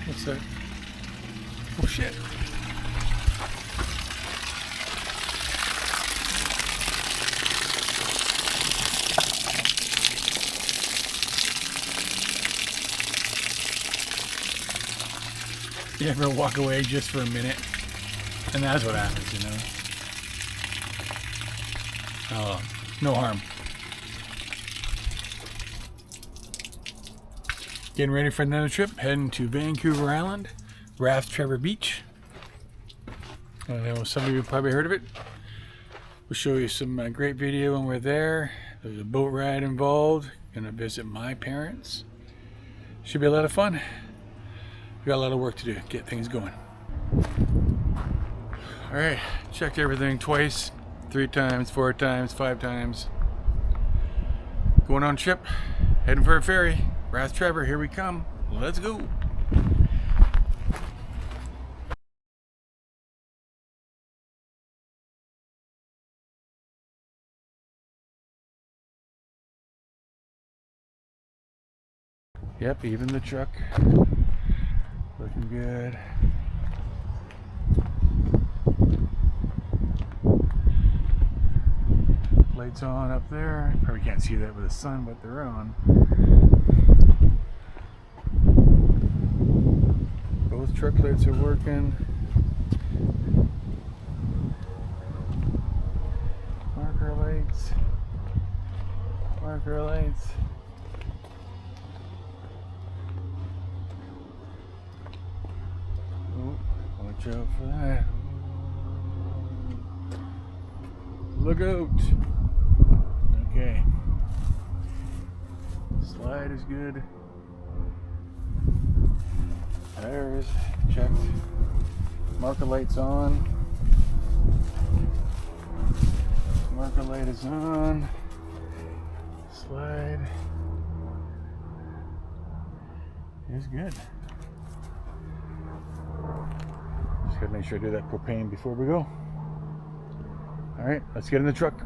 What's that? Oh shit. You ever walk away just for a minute? And that's what happens, you know? Oh, no harm. Getting ready for another trip, heading to Vancouver Island, Rathtrevor Beach. I know some of you probably heard of it. We'll show you some great video when we're there. There's a boat ride involved. Gonna visit my parents. Should be a lot of fun. We got a lot of work to do, get things going. All right, checked everything twice, 3 times, 4 times, 5 times. Going on a trip, heading for a ferry. Rathtrevor, here we come. Let's go. Yep, even the truck looking good. Lights on up there. Probably can't see that with the sun, but they're on. Both truck lights are working. Marker lights. Marker lights. Oh, watch out for that. Look out. Okay. Slide is good. Tires checked. Marker light's on. Marker light is on. Slide is good. Just gotta make sure I do that propane before we go. All right, let's get in the truck.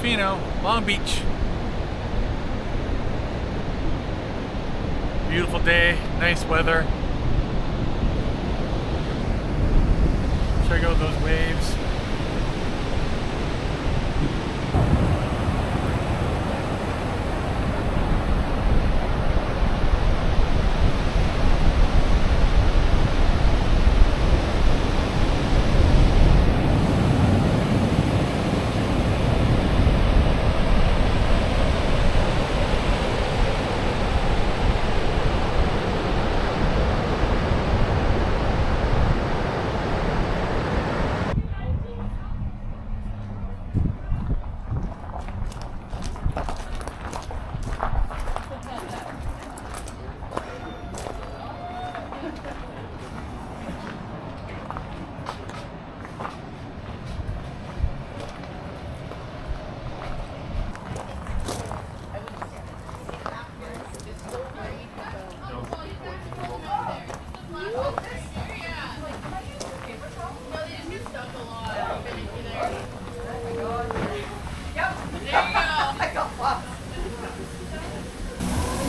Tofino, Long Beach. Beautiful day, nice weather. Check out those waves.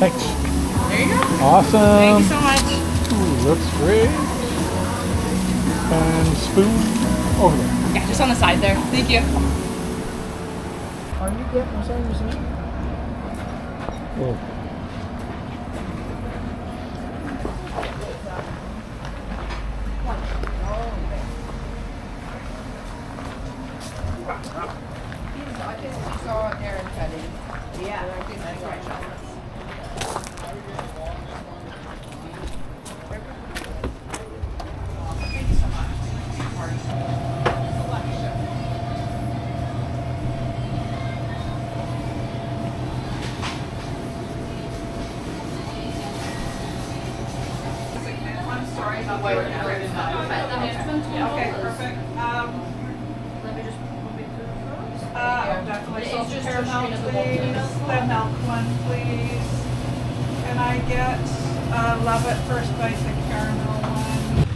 Thanks. There you go. Awesome. Thank you so much. Ooh, looks great. And spoon over there. Yeah, just on the side there. Thank you. Oh. Okay, perfect. Definitely salt and caramel, please. The milk one, please. Can I get love at first bite, the caramel one?